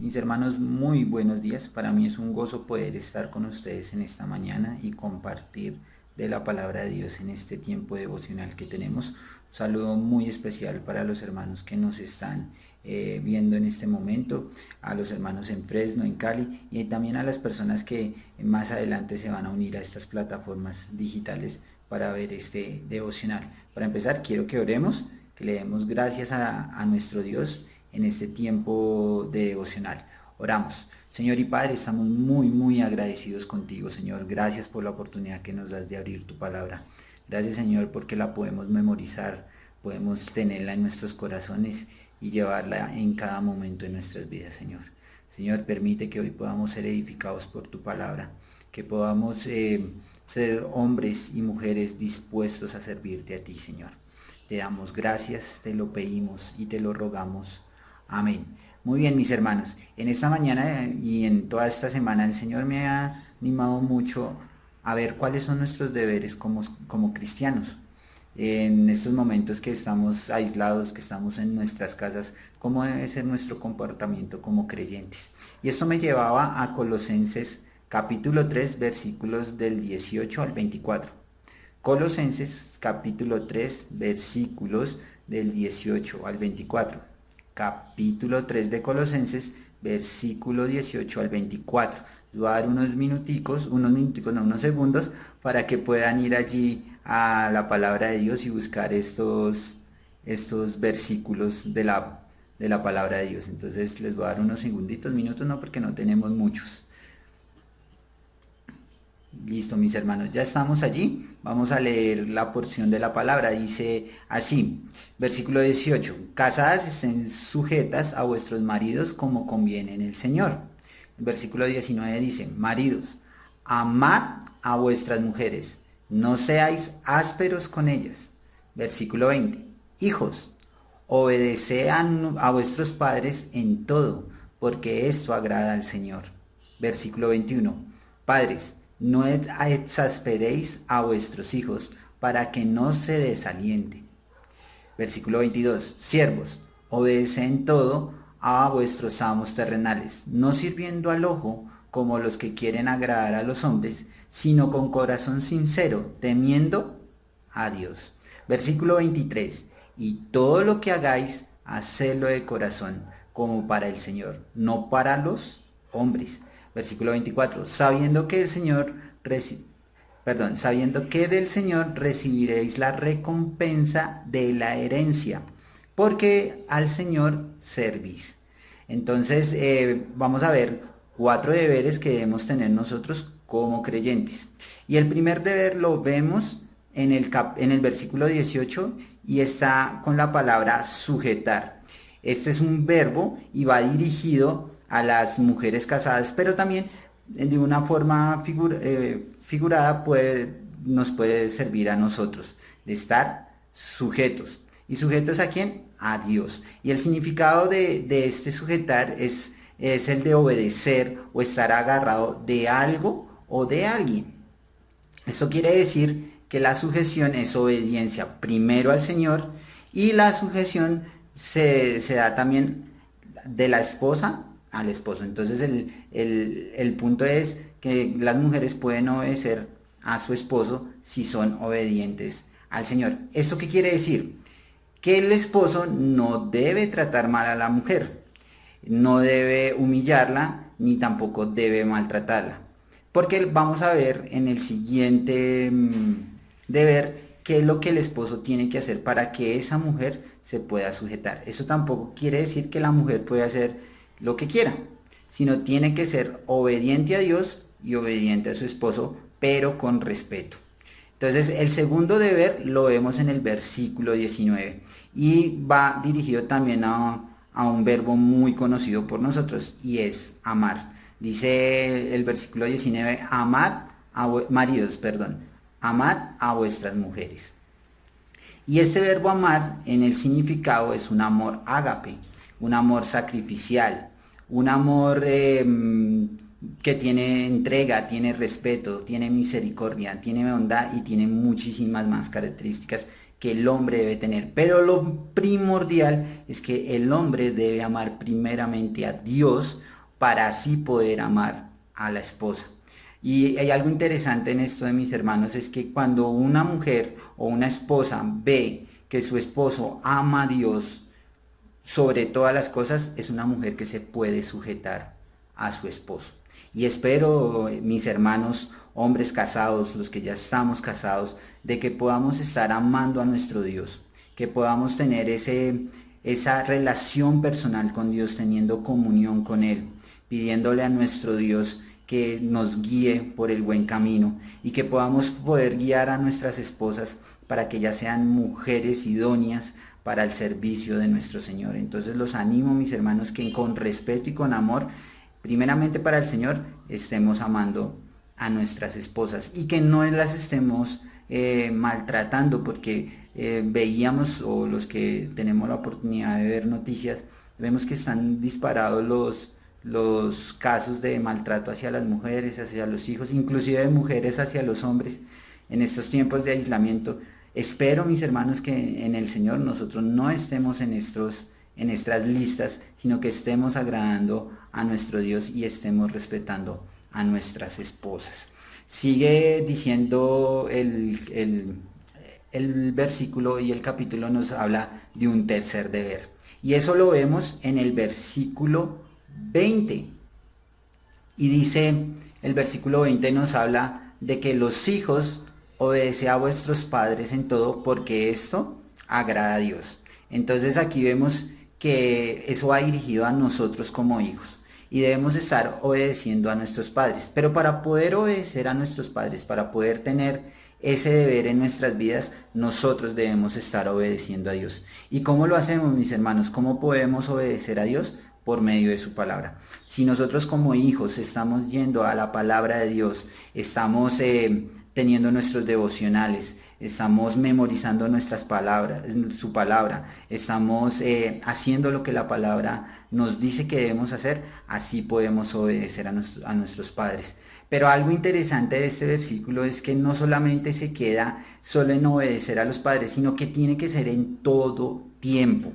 Mis hermanos, muy buenos días. Para mí es un gozo poder estar con ustedes en esta mañana y compartir de la palabra de Dios en este tiempo devocional que tenemos. Un saludo muy especial para los hermanos que nos están viendo en este momento, a los hermanos en Fresno, en Cali, y también a las personas que más adelante se van a unir a estas plataformas digitales para ver este devocional. Para empezar, quiero que oremos, que le demos gracias a nuestro Dios en este tiempo de devocional. Oramos. Señor y Padre, estamos muy agradecidos contigo, Señor. Gracias por la oportunidad que nos das de abrir tu palabra. Gracias, Señor, porque la podemos memorizar, podemos tenerla en nuestros corazones y llevarla en cada momento de nuestras vidas, Señor. Señor, permite que hoy podamos ser edificados por tu palabra, que podamos ser hombres y mujeres dispuestos a servirte a ti, Señor. Te damos gracias, te lo pedimos y te lo rogamos. Amén. Muy bien, mis hermanos. En esta mañana y en toda esta semana el Señor me ha animado mucho a ver cuáles son nuestros deberes como cristianos. En estos momentos que estamos aislados, que estamos en nuestras casas, cómo debe ser nuestro comportamiento como creyentes. Y esto me llevaba a Colosenses capítulo 3, versículos del 18 al 24. Colosenses capítulo 3, versículos del 18 al 24. Capítulo 3 de Colosenses, versículo 18 al 24. Les voy a dar unos segundos para que puedan ir allí a la palabra de Dios y buscar estos versículos de la palabra de Dios. Entonces les voy a dar unos segunditos, minutos no, porque no tenemos muchos. Listo, mis hermanos, ya estamos allí. Vamos a leer la porción de la palabra. Dice así, versículo 18: Casadas estén sujetas a vuestros maridos como conviene en el Señor. El versículo 19 dice: Maridos, amad a vuestras mujeres, no seáis ásperos con ellas. Versículo 20: Hijos, obedeced a vuestros padres en todo, porque esto agrada al Señor. Versículo 21: Padres, no exasperéis a vuestros hijos, para que no se desalienten. Versículo 22. Siervos, obedeced en todo a vuestros amos terrenales, no sirviendo al ojo como los que quieren agradar a los hombres, sino con corazón sincero, temiendo a Dios. Versículo 23. Y todo lo que hagáis, hacedlo de corazón, como para el Señor, no para los hombres. Versículo 24, sabiendo que del Señor recibiréis la recompensa de la herencia, porque al Señor servís. Entonces vamos a ver 4 deberes que debemos tener nosotros como creyentes. Y el primer deber lo vemos en el versículo 18 y está con la palabra sujetar. Este es un verbo y va dirigido a las mujeres casadas, pero también de una forma figurada nos puede servir a nosotros, de estar sujetos. ¿Y sujetos a quién? A Dios. Y el significado de este sujetar es el de obedecer o estar agarrado de algo o de alguien. Esto quiere decir que la sujeción es obediencia primero al Señor, y la sujeción se da también de la esposa al esposo. Entonces el punto es que las mujeres pueden obedecer a su esposo si son obedientes al Señor. ¿Esto qué quiere decir? Que el esposo no debe tratar mal a la mujer, no debe humillarla, ni tampoco debe maltratarla. Porque vamos a ver en el siguiente deber qué es lo que el esposo tiene que hacer para que esa mujer se pueda sujetar. Eso tampoco quiere decir que la mujer puede hacer lo que quiera, sino tiene que ser obediente a Dios y obediente a su esposo, pero con respeto. Entonces el segundo deber lo vemos en el versículo 19 y va dirigido también a un verbo muy conocido por nosotros, y es amar. Dice el versículo 19: amad a vuestras mujeres. Y este verbo amar en el significado es un amor ágape, un amor sacrificial, un amor que tiene entrega, tiene respeto, tiene misericordia, tiene bondad y tiene muchísimas más características que el hombre debe tener. Pero lo primordial es que el hombre debe amar primeramente a Dios para así poder amar a la esposa. Y hay algo interesante en esto de mis hermanos, es que cuando una mujer o una esposa ve que su esposo ama a Dios sobre todas las cosas, es una mujer que se puede sujetar a su esposo. Y espero, mis hermanos, hombres casados, los que ya estamos casados, de que podamos estar amando a nuestro Dios, que podamos tener esa relación personal con Dios, teniendo comunión con Él, pidiéndole a nuestro Dios que nos guíe por el buen camino y que podamos poder guiar a nuestras esposas para que ellas sean mujeres idóneas para el servicio de nuestro Señor. Entonces los animo, mis hermanos, que con respeto y con amor, primeramente para el Señor, estemos amando a nuestras esposas y que no las estemos maltratando, porque veíamos, o los que tenemos la oportunidad de ver noticias, vemos que están disparados los casos de maltrato hacia las mujeres, hacia los hijos, inclusive de mujeres hacia los hombres en estos tiempos de aislamiento. Espero, mis hermanos, que en el Señor nosotros no estemos en estas listas, sino que estemos agradando a nuestro Dios y estemos respetando a nuestras esposas. Sigue diciendo el versículo, y el capítulo nos habla de un tercer deber. Y eso lo vemos en el versículo 20. Y dice, el versículo 20 nos habla de que los hijos obedeced a vuestros padres en todo, porque esto agrada a Dios. Entonces aquí vemos que eso va dirigido a nosotros como hijos y debemos estar obedeciendo a nuestros padres. Pero para poder obedecer a nuestros padres, para poder tener ese deber en nuestras vidas, nosotros debemos estar obedeciendo a Dios. ¿Y cómo lo hacemos, mis hermanos? ¿Cómo podemos obedecer a Dios? Por medio de su palabra. Si nosotros como hijos estamos yendo a la palabra de Dios, estamos teniendo nuestros devocionales, estamos memorizando nuestras palabras, su palabra, estamos haciendo lo que la palabra nos dice que debemos hacer, así podemos obedecer a nuestros padres. Pero algo interesante de este versículo es que no solamente se queda solo en obedecer a los padres, sino que tiene que ser en todo tiempo.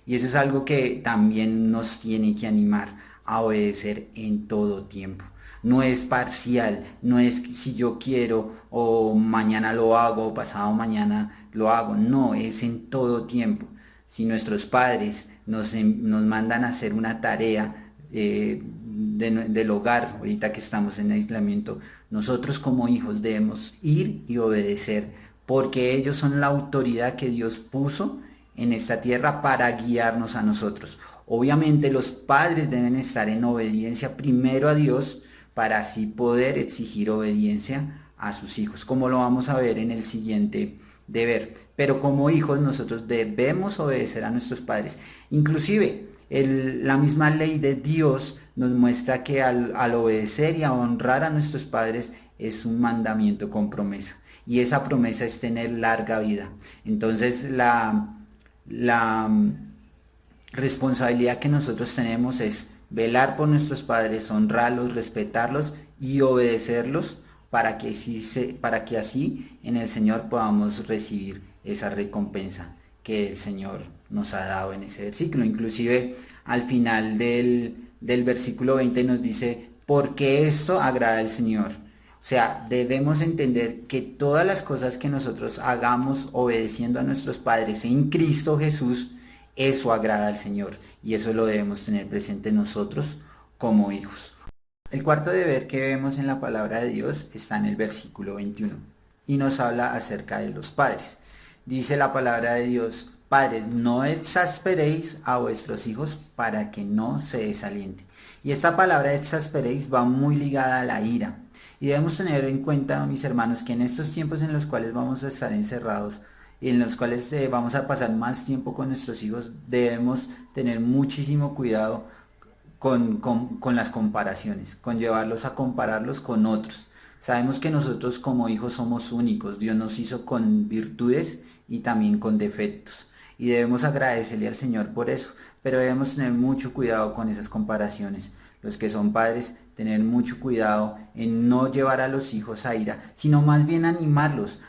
Y eso es algo que también nos tiene que animar a obedecer en todo tiempo. No es parcial, no es si yo quiero o mañana lo hago o pasado mañana lo hago. No, es en todo tiempo. Si nuestros padres nos mandan a hacer una tarea del hogar, ahorita que estamos en aislamiento, nosotros como hijos debemos ir y obedecer, porque ellos son la autoridad que Dios puso en esta tierra para guiarnos a nosotros. Obviamente los padres deben estar en obediencia primero a Dios, para así poder exigir obediencia a sus hijos, como lo vamos a ver en el siguiente deber. Pero como hijos nosotros debemos obedecer a nuestros padres. Inclusive la misma ley de Dios nos muestra que al obedecer y a honrar a nuestros padres es un mandamiento con promesa. Y esa promesa es tener larga vida. Entonces la responsabilidad que nosotros tenemos es velar por nuestros padres, honrarlos, respetarlos y obedecerlos para que así en el Señor podamos recibir esa recompensa que el Señor nos ha dado en ese versículo. Inclusive al final del versículo 20 nos dice, porque esto agrada al Señor. O sea, debemos entender que todas las cosas que nosotros hagamos obedeciendo a nuestros padres en Cristo Jesús, eso agrada al Señor, y eso lo debemos tener presente nosotros como hijos. El cuarto deber que vemos en la palabra de Dios está en el versículo 21 y nos habla acerca de los padres. Dice la palabra de Dios, padres, no exasperéis a vuestros hijos para que no se desalienten. Y esta palabra exasperéis va muy ligada a la ira. Y debemos tener en cuenta, mis hermanos, que en estos tiempos en los cuales vamos a estar encerrados, y en los cuales vamos a pasar más tiempo con nuestros hijos, debemos tener muchísimo cuidado con las comparaciones, con llevarlos a compararlos con otros. Sabemos que nosotros como hijos somos únicos, Dios nos hizo con virtudes y también con defectos, y debemos agradecerle al Señor por eso, pero debemos tener mucho cuidado con esas comparaciones. Los que son padres, tener mucho cuidado en no llevar a los hijos a ira, sino más bien animarlos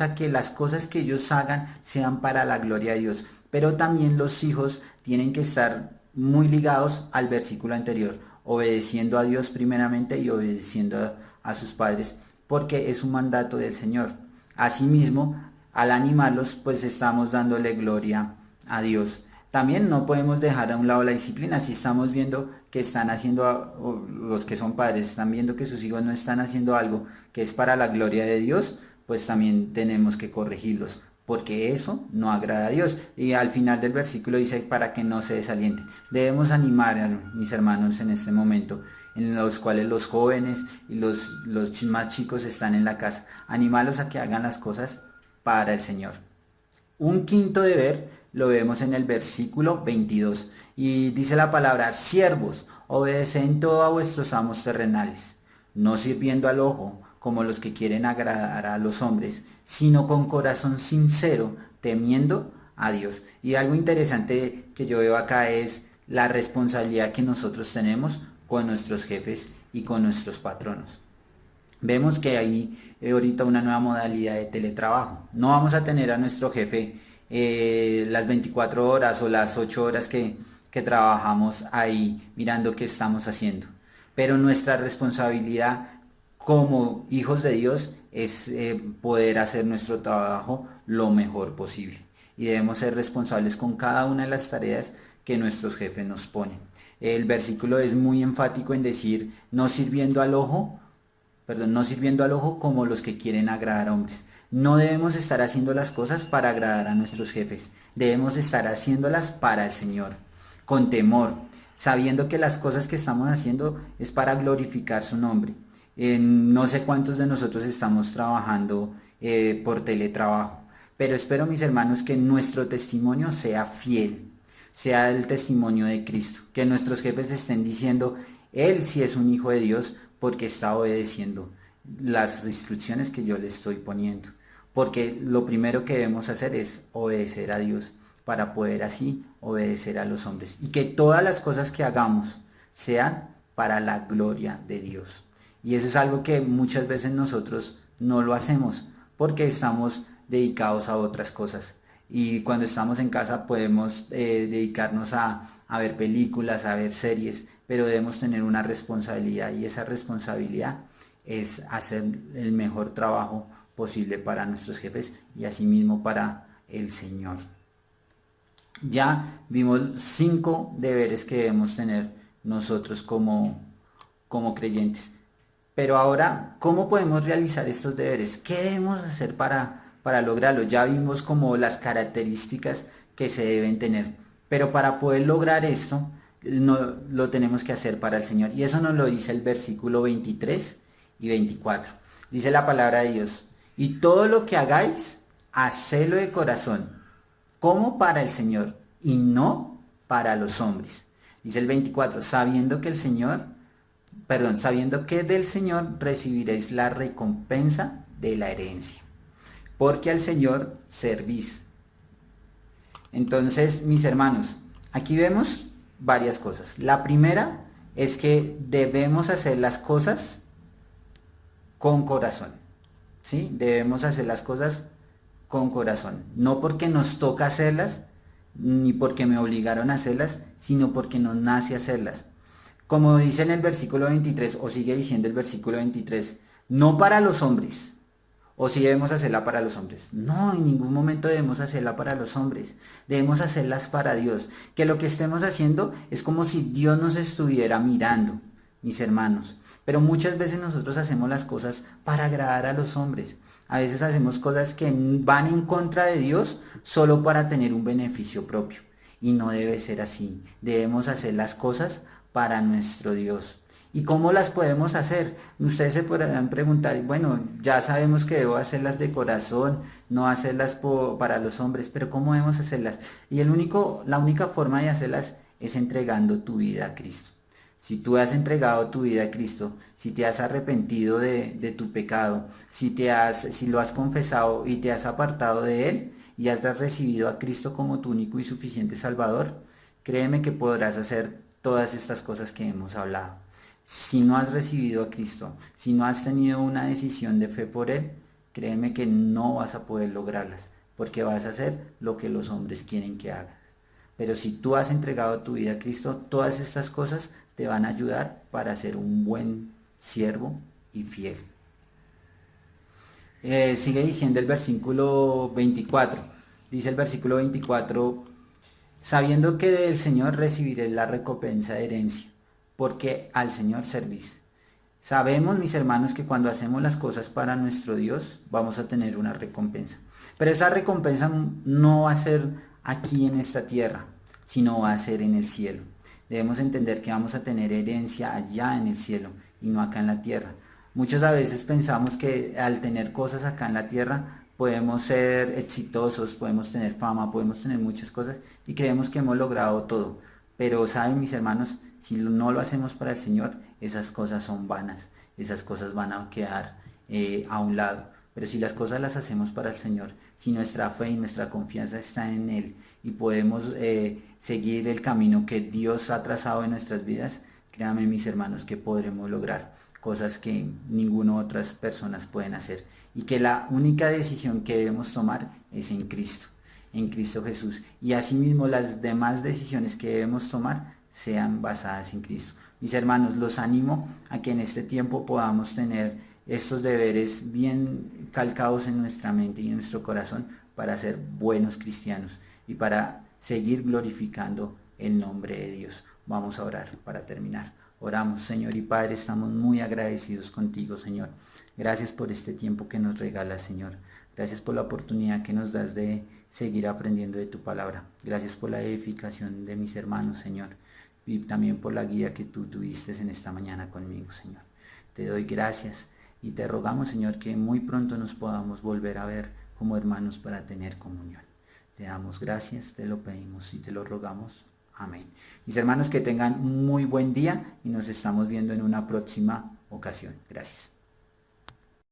a que las cosas que ellos hagan sean para la gloria de Dios. Pero también los hijos tienen que estar muy ligados al versículo anterior. obedeciendo a Dios primeramente y obedeciendo a sus padres, porque es un mandato del Señor. Asimismo, al animarlos, pues estamos dándole gloria a Dios. También no podemos dejar a un lado la disciplina. Si estamos viendo que están haciendo, o los que son padres, están viendo que sus hijos no están haciendo algo que es para la gloria de Dios, pues también tenemos que corregirlos, porque eso no agrada a Dios. Y al final del versículo dice, para que no se desalienten. Debemos animar a mis hermanos en este momento, en los cuales los jóvenes y los más chicos están en la casa. Animarlos a que hagan las cosas para el Señor. Un quinto deber lo vemos en el versículo 22 y dice la palabra: siervos, obedeced todo a vuestros amos terrenales, no sirviendo al ojo como los que quieren agradar a los hombres, sino con corazón sincero, temiendo a Dios. Y algo interesante que yo veo acá es la responsabilidad que nosotros tenemos con nuestros jefes y con nuestros patronos. Vemos que hay ahorita una nueva modalidad de teletrabajo. No vamos a tener a nuestro jefe las 24 horas o las 8 horas que trabajamos ahí mirando qué estamos haciendo. Pero nuestra responsabilidad como hijos de Dios es poder hacer nuestro trabajo lo mejor posible. Y debemos ser responsables con cada una de las tareas que nuestros jefes nos ponen. El versículo es muy enfático en decir, no sirviendo al ojo como los que quieren agradar a hombres. No debemos estar haciendo las cosas para agradar a nuestros jefes. Debemos estar haciéndolas para el Señor, con temor, sabiendo que las cosas que estamos haciendo es para glorificar su nombre. No sé cuántos de nosotros estamos trabajando por teletrabajo, pero espero, mis hermanos, que nuestro testimonio sea fiel, sea el testimonio de Cristo, que nuestros jefes estén diciendo, Él sí es un hijo de Dios porque está obedeciendo las instrucciones que yo le estoy poniendo. Porque lo primero que debemos hacer es obedecer a Dios para poder así obedecer a los hombres. Y que todas las cosas que hagamos sean para la gloria de Dios. Y eso es algo que muchas veces nosotros no lo hacemos porque estamos dedicados a otras cosas. Y cuando estamos en casa podemos dedicarnos a ver películas, a ver series, pero debemos tener una responsabilidad, y esa responsabilidad es hacer el mejor trabajo posible para nuestros jefes y asimismo para el Señor. Ya vimos 5 deberes que debemos tener nosotros como creyentes. Pero ahora, ¿cómo podemos realizar estos deberes? ¿Qué debemos hacer para lograrlo? Ya vimos como las características que se deben tener. Pero para poder lograr esto, no, lo tenemos que hacer para el Señor. Y eso nos lo dice el versículo 23 y 24. Dice la palabra de Dios: y todo lo que hagáis, hacedlo de corazón, como para el Señor, y no para los hombres. Dice el 24, sabiendo que del Señor recibiréis la recompensa de la herencia, porque al Señor servís. Entonces, mis hermanos, aquí vemos varias cosas. La primera es que debemos hacer las cosas con corazón. ¿Sí? Debemos hacer las cosas con corazón. No porque nos toca hacerlas, ni porque me obligaron a hacerlas, sino porque nos nace hacerlas. Como dice en el versículo 23, o sigue diciendo el versículo 23, no para los hombres. ¿O si debemos hacerla para los hombres? No, en ningún momento debemos hacerla para los hombres. Debemos hacerlas para Dios. Que lo que estemos haciendo es como si Dios nos estuviera mirando, mis hermanos. Pero muchas veces nosotros hacemos las cosas para agradar a los hombres. A veces hacemos cosas que van en contra de Dios solo para tener un beneficio propio. Y no debe ser así. Debemos hacer las cosas para nuestro Dios. ¿Y cómo las podemos hacer? Ustedes se podrán preguntar, bueno, ya sabemos que debo hacerlas de corazón, no hacerlas para los hombres, pero ¿cómo debemos hacerlas? Y la única forma de hacerlas es entregando tu vida a Cristo. Si tú has entregado tu vida a Cristo, si te has arrepentido de tu pecado, si lo has confesado y te has apartado de Él y has recibido a Cristo como tu único y suficiente Salvador, créeme que podrás hacer todas estas cosas que hemos hablado. Si no has recibido a Cristo, si no has tenido una decisión de fe por Él, créeme que no vas a poder lograrlas, porque vas a hacer lo que los hombres quieren que hagas. Pero si tú has entregado tu vida a Cristo, todas estas cosas te van a ayudar para ser un buen siervo y fiel. Sigue diciendo el versículo 24. Dice el versículo 24, sabiendo que del Señor recibiré la recompensa de herencia, porque al Señor servís. Sabemos, mis hermanos, que cuando hacemos las cosas para nuestro Dios, vamos a tener una recompensa. Pero esa recompensa no va a ser aquí en esta tierra, sino va a ser en el cielo. Debemos entender que vamos a tener herencia allá en el cielo y no acá en la tierra. Muchas a veces pensamos que al tener cosas acá en la tierra podemos ser exitosos, podemos tener fama, podemos tener muchas cosas y creemos que hemos logrado todo. Pero saben, mis hermanos, si no lo hacemos para el Señor, esas cosas son vanas, esas cosas van a quedar a un lado. Pero si las cosas las hacemos para el Señor, si nuestra fe y nuestra confianza está en Él y podemos seguir el camino que Dios ha trazado en nuestras vidas, créanme, mis hermanos, que podremos lograr cosas que ninguna otras personas pueden hacer, y que la única decisión que debemos tomar es en Cristo Jesús, y asimismo las demás decisiones que debemos tomar sean basadas en Cristo. Mis hermanos, los animo a que en este tiempo podamos tener estos deberes bien calcados en nuestra mente y en nuestro corazón para ser buenos cristianos y para seguir glorificando el nombre de Dios. Vamos a orar para terminar. Oramos, Señor y Padre, estamos muy agradecidos contigo, Señor. Gracias por este tiempo que nos regalas, Señor. Gracias por la oportunidad que nos das de seguir aprendiendo de tu palabra. Gracias por la edificación de mis hermanos, Señor. Y también por la guía que tú tuviste en esta mañana conmigo, Señor. Te doy gracias y te rogamos, Señor, que muy pronto nos podamos volver a ver como hermanos para tener comunión. Te damos gracias, te lo pedimos y te lo rogamos. Amén. Mis hermanos, que tengan un muy buen día y nos estamos viendo en una próxima ocasión. Gracias.